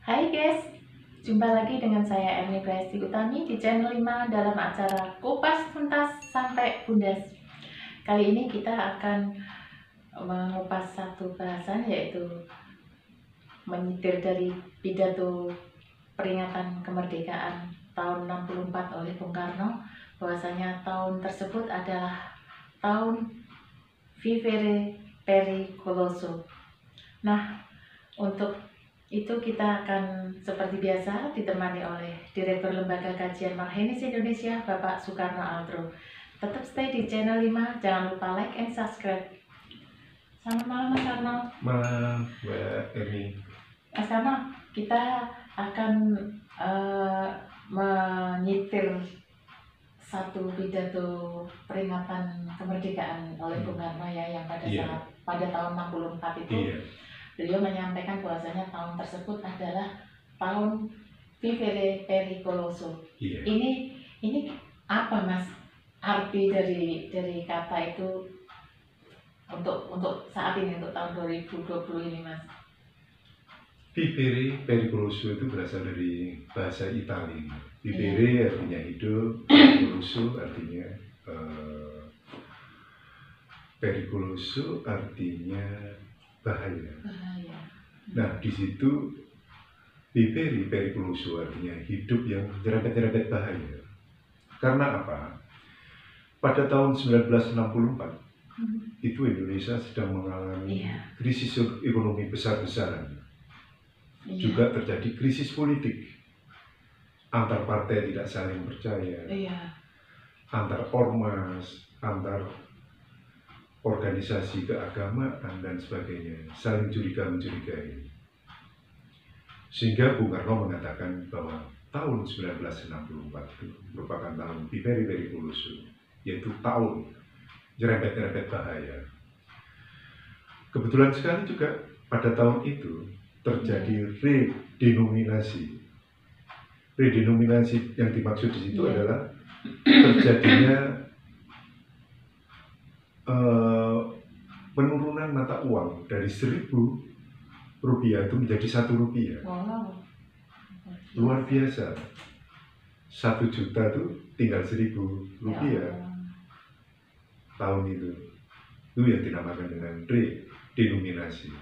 Hai guys, jumpa lagi dengan saya Erni Presti Utami di channel 5 dalam acara Kupas Tuntas Sampai Bundas. Kali ini kita akan mengupas satu bahasan, yaitu menyitir dari pidato peringatan kemerdekaan tahun 64 oleh Bung Karno, bahwasanya tahun tersebut adalah tahun Vivere Pericoloso. Nah, untuk itu kita akan seperti biasa ditemani oleh Direktur Lembaga Kajian Marhenis Indonesia, Bapak Soekarno Altro. Tetap stay di channel 5, jangan lupa like and subscribe. Selamat malam Mas Karno. Malam Mbak Erni. Mas Karno, kita akan menyitir satu pidato peringatan kemerdekaan oleh Bung Karno yang pada tahun 64 itu. Beliau menyampaikan bahwasanya tahun tersebut adalah tahun Vivere Pericoloso. Ini apa Mas arti dari kata itu untuk saat ini, untuk tahun 2020 ini Mas? Vivere Pericoloso itu berasal dari bahasa Italia. Vivere artinya hidup, pericoloso artinya pericoloso artinya bahaya. Nah, di situ Vivere Pericoloso artinya hidup yang nyerempet-nyerempet bahaya. Karena apa? Pada tahun 1964 itu Indonesia sedang mengalami krisis ekonomi besar-besaran. Juga terjadi krisis politik. Antar partai tidak saling percaya. Antar ormas, antar organisasi keagamaan dan sebagainya saling curiga-mencurigai. Sehingga Bung Karno mengatakan bahwa tahun 1964 itu merupakan tahun Vivere Pericoloso, yaitu tahun nyerempet-nyerempet bahaya. Kebetulan sekali juga pada tahun itu terjadi redenominasi. Redenominasi yang dimaksud di situ adalah terjadinya penurunan mata uang dari 1.000 rupiah itu menjadi 1 rupiah. Luar biasa. 1 juta itu tinggal 1.000 rupiah. Tahun itu yang dinamakan dengan redenominasi.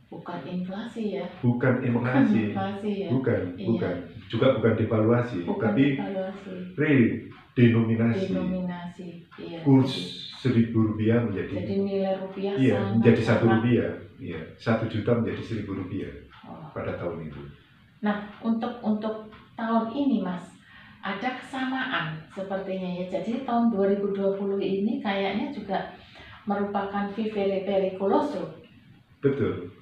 Bukan inflasi ya? Bukan inflasi. Bukan. Juga bukan devaluasi, tapi redenominasi. Kurs 1.000 rupiah menjadi nilai rupiah menjadi 1 rupiah. 1 juta menjadi 1.000 rupiah pada tahun itu. Nah, untuk tahun ini Mas, ada kesamaan sepertinya ya. Jadi tahun 2020 ini kayaknya juga merupakan Vivere Pericoloso. Betul.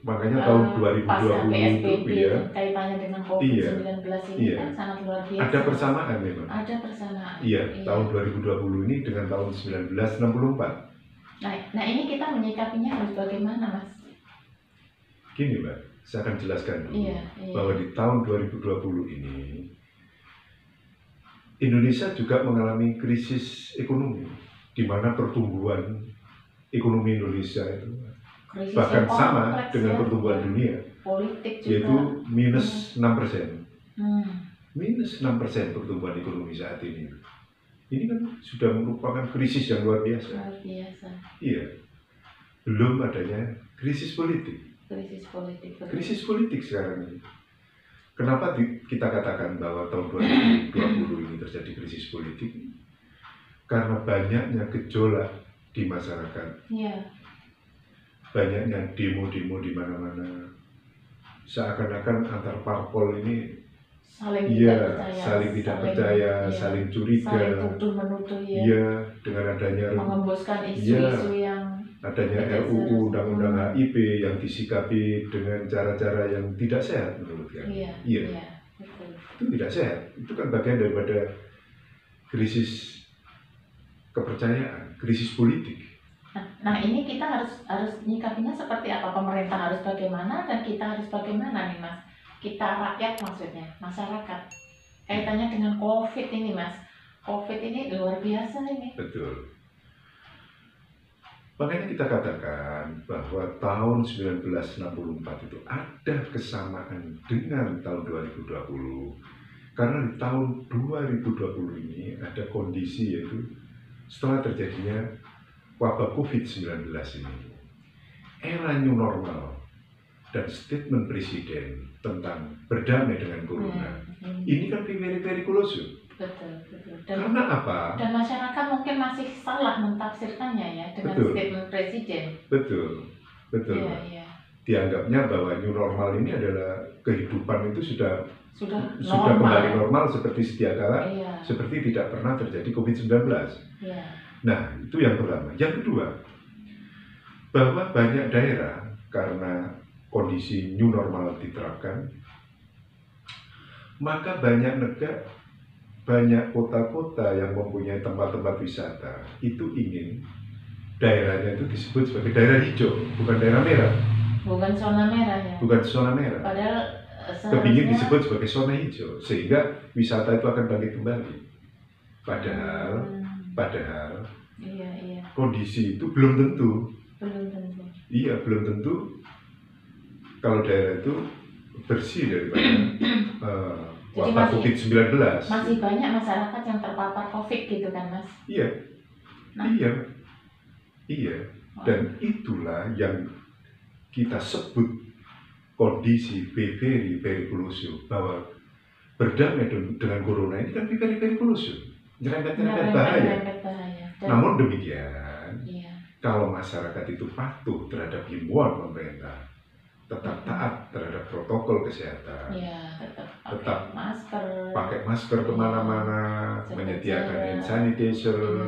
Makanya tahun 2020 itu kaitannya dengan COVID-19 ini kan sangat luar biasa. Ada persamaan memang. Ada persamaan. Tahun 2020 ini dengan tahun 1964. Nah ini kita menyikapinya harus bagaimana Mas? Gini Mbak, saya akan jelaskan dulu bahwa di tahun 2020 ini Indonesia juga mengalami krisis ekonomi, di mana pertumbuhan ekonomi Indonesia itu bahkan sama dengan pertumbuhan dunia, yaitu minus 6%. Minus 6% pertumbuhan ekonomi saat ini. Ini kan sudah merupakan krisis yang luar biasa. Iya. Belum adanya krisis politik. Krisis politik sekarang ini. Kenapa kita katakan bahwa tahun 2020 ini terjadi krisis politik? Karena banyaknya gejolak di masyarakat. Banyaknya demo-demo di mana-mana. Seakan-akan antar parpol ini saling tidak percaya, saling curiga, saling tuduh-menuduh dengan adanya mengembuskan isu-isu yang adanya RUU Undang-Undang HIP yang disikapi dengan cara-cara yang tidak sehat menurut kami. Betul. Itu tidak sehat. Itu kan bagian daripada krisis kepercayaan, krisis politik. Nah ini kita harus nyikapinya seperti apa? Pemerintah harus bagaimana dan kita harus bagaimana nih Mas? Kita rakyat maksudnya, masyarakat. Kaitannya dengan COVID ini Mas. COVID ini luar biasa ini. Betul. Makanya kita katakan bahwa tahun 1964 itu ada kesamaan dengan tahun 2020. Karena di tahun 2020 ini ada kondisi yaitu setelah terjadinya wabah COVID-19 ini, era new normal dan statement presiden tentang berdamai dengan corona, ini kan very kulosum. Betul. Karena apa? Dan masyarakat mungkin masih salah mentafsirkannya ya dengan statement presiden. Betul. Iya. Dianggapnya bahwa new normal ini adalah kehidupan itu sudah kembali normal seperti sedia kala, seperti tidak pernah terjadi COVID-19. Iya. Nah, itu yang pertama. Yang kedua, bahwa banyak daerah karena kondisi new normal diterapkan, maka banyak kota-kota yang mempunyai tempat-tempat wisata itu ingin daerahnya itu disebut sebagai daerah hijau, bukan daerah merah. Bukan zona merah ya. Bukan zona merah. Padahal kepingin disebut sebagai zona hijau sehingga wisata itu akan bangkit kembali. Padahal iya. Kondisi itu belum tentu. Iya, belum tentu kalau daerah itu bersih daripada wabah COVID-19. Masih banyak masyarakat yang terpapar COVID gitu kan, Mas? Iya. Dan itulah yang kita sebut kondisi very kulosum, bahwa berdamai dengan corona ini kan very kulosum, nyerempet bahaya. Namun demikian, kalau masyarakat itu patuh terhadap himbauan pemerintah, tetap taat terhadap protokol kesehatan, tetap pakai masker kemana-mana, menyediakan hand sanitizer,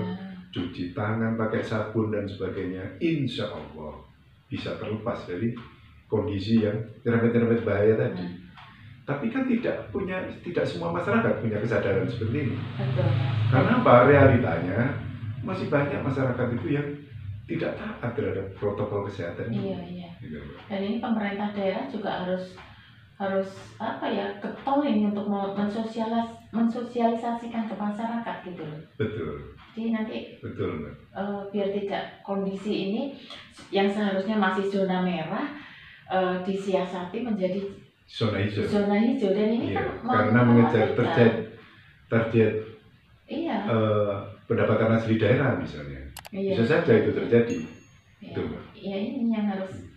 cuci tangan pakai sabun dan sebagainya, insya Allah bisa terlepas dari kondisi yang nyerempet bahaya tadi. Tapi kan tidak semua masyarakat punya kesadaran seperti ini. Karena apa? Realitanya masih banyak masyarakat itu yang tidak taat terhadap protokol kesehatan ini. Iya. Dan ini pemerintah daerah juga harus getol ini untuk mensosialisasikan ke masyarakat gitu loh. Betul. Jadi nanti biar tidak kondisi ini yang seharusnya masih zona merah disiasati menjadi zona hijau. Dan ini kan karena mengejar target pendapatan asli daerah misalnya. Bisa saja itu terjadi. Iya, ini yang harus.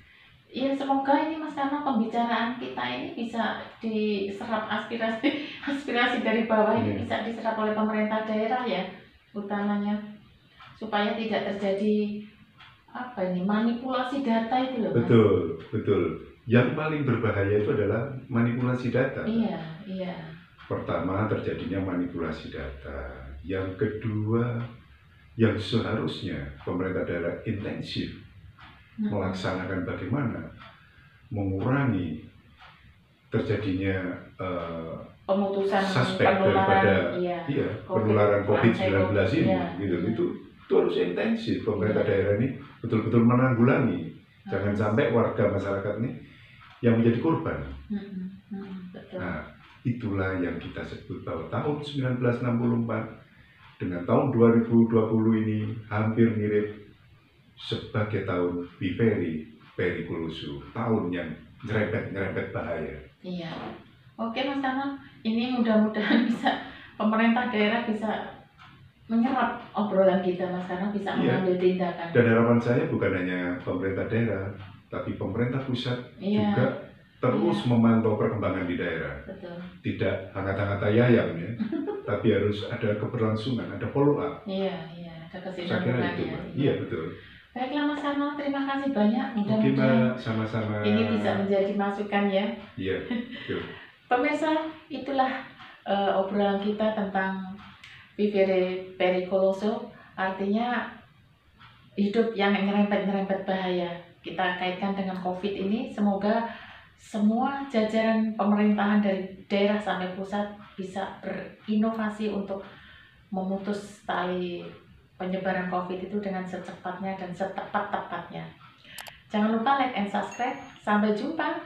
Ya semoga ini Mas, karena pembicaraan kita ini bisa diserap aspirasi dari bawah ini bisa diserap oleh pemerintah daerah ya, utamanya supaya tidak terjadi manipulasi data itu loh, Mas. Betul. Yang paling berbahaya itu adalah manipulasi data. Iya. Pertama, terjadinya manipulasi data. Yang kedua, yang seharusnya pemerintah daerah intensif melaksanakan bagaimana mengurangi terjadinya pemutusan suspek daripada penularan COVID-19 ini, itu harus intensif. Pemerintah daerah ini betul-betul menanggulangi, jangan sampai warga masyarakat ini yang menjadi korban. Nah, itulah yang kita sebut bahwa tahun 1964 dengan tahun 2020 ini hampir mirip sebagai tahun very kulosum, tahun yang nyerempet bahaya. Iya. Oke Mas Tama, ini mudah-mudahan pemerintah daerah bisa menyerap obrolan kita Mas, karena bisa mengambil tindakan. Dan harapan saya bukan hanya pemerintah daerah, tapi pemerintah pusat juga terus memantau perkembangan di daerah. Betul. Tidak hangat-hangat ayam ya, tapi harus ada keberlangsungan, ada follow up. Ada kesinambungannya. Iya betul. Baiklah Mas Karno, terima kasih banyak. Mudah-mudahan sama-sama ini bisa menjadi masukan ya. Iya, betul. Pemirsa, itulah obrolan kita tentang vivere pericoloso, artinya hidup yang nyerempet bahaya. Kita kaitkan dengan COVID ini, semoga semua jajaran pemerintahan dari daerah sampai pusat bisa berinovasi untuk memutus tali penyebaran COVID itu dengan secepatnya dan setepat-tepatnya. Jangan lupa like and subscribe. Sampai jumpa.